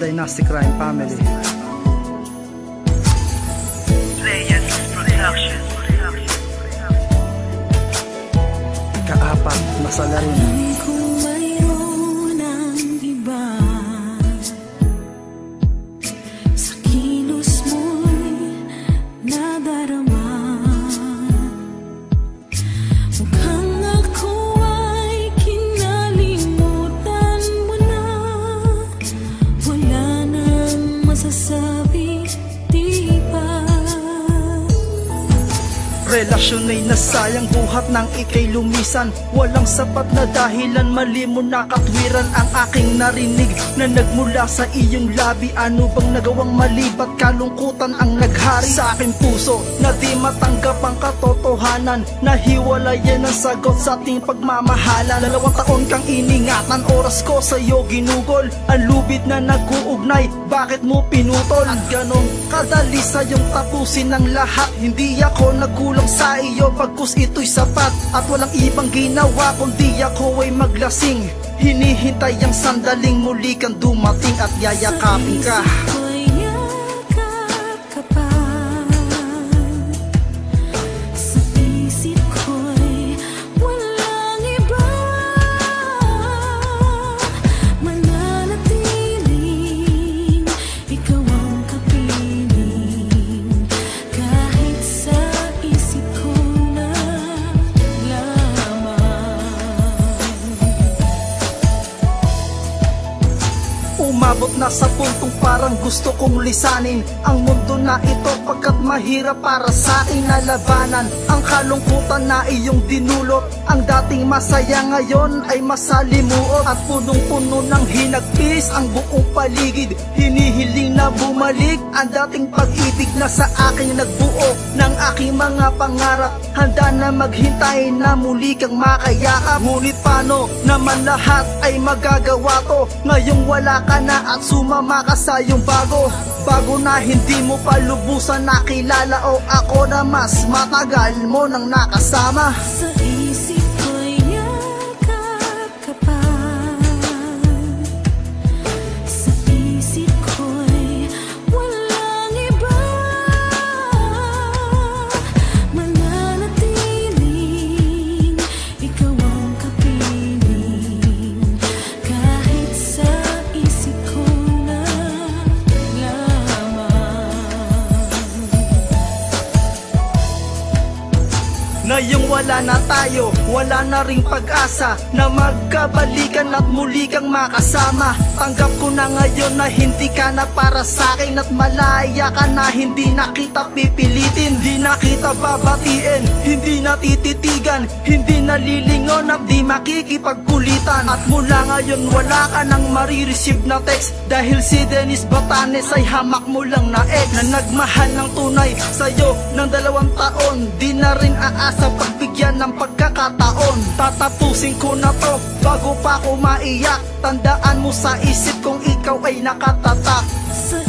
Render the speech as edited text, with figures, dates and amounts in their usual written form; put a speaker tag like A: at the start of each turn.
A: Dynasty Crime Family.
B: Players Production.
A: Ikaapat na salarin.
C: Kung mayroon ang iba sa kilos mo'y nadarama, mukhang ako ay kinalimutan mo na. Wala nang masasabi, di ba?
A: Relasyon ay nasayang, buhat ng ikay lumisan. Walang sapat na dahilan, mali mo na katwiran ang aking narinig na nagmula sa iyong labi. Ano bang nagawang mali, ba't kalungkutan ang naghari sa aking puso na di matanggap ang katotohanan? Nahiwalayan ang sagot sa ating pagmamahalan. 2 taon kang iningatan, oras ko sa'yo ginugol. Ang lubid na nag-uugnay, bakit mo pinutol? At ganong kadali sa'yong tapusin ang lahat. Hindi ako nagkulang sa iyo, pagkus ito'y sapat. At walang ibang ginawa kundi ako ay maglasing. Hinihintay ang sandaling muli kang dumating at yayakapin ka. Umabot na sa puntong parang gusto kong lisanin ang mundo na ito, pagkat mahirap para sa akin na labanan ang kalungkutan na iyong dinulot. Ang dating masaya ngayon ay masalimuot, at punong-puno ng hinagpis ang buong paligid. Hinihiling na bumalik ang dating pag-ibig na sa aking nagbuo ng aking mga pangarap. Handa na maghintay na muli kang makayakap. Ngunit paano naman lahat ay magagawa to ngayong wala ka na at sumama ka sa iyong bago na hindi mo pa lubusan nakilala, o ako na mas matagal mo nang nakasama.
C: Sa isip ko'y yakap ka pa, sa isip ko'y walang iba. Mananatiling ikaw ang kapiling, kahit sa isip ko na lamang.
A: Ngayong wala na tayo, wala na ring pag-asa na magkabalikan at muli kang makasama. Tanggap ko na ngayon na hindi ka na para sa'kin, at malaya ka na, hindi na kita pipilitin. Di na kita babatiin, hindi na tititigan, hindi nalilingon at di makikipagkulitan. At mula ngayon wala ka nang marireceive na text, dahil si Dennis Batanes ay hamak mo lang na ex na nagmahal ng tunay sa'yo ng 2 taon. Di na rin aasa pagbigyan ng pagkakataon. Tatapusin ko na to bago pa ako maiyak. Tandaan mo sa isip kong ikaw ay nakatatak.
C: Sa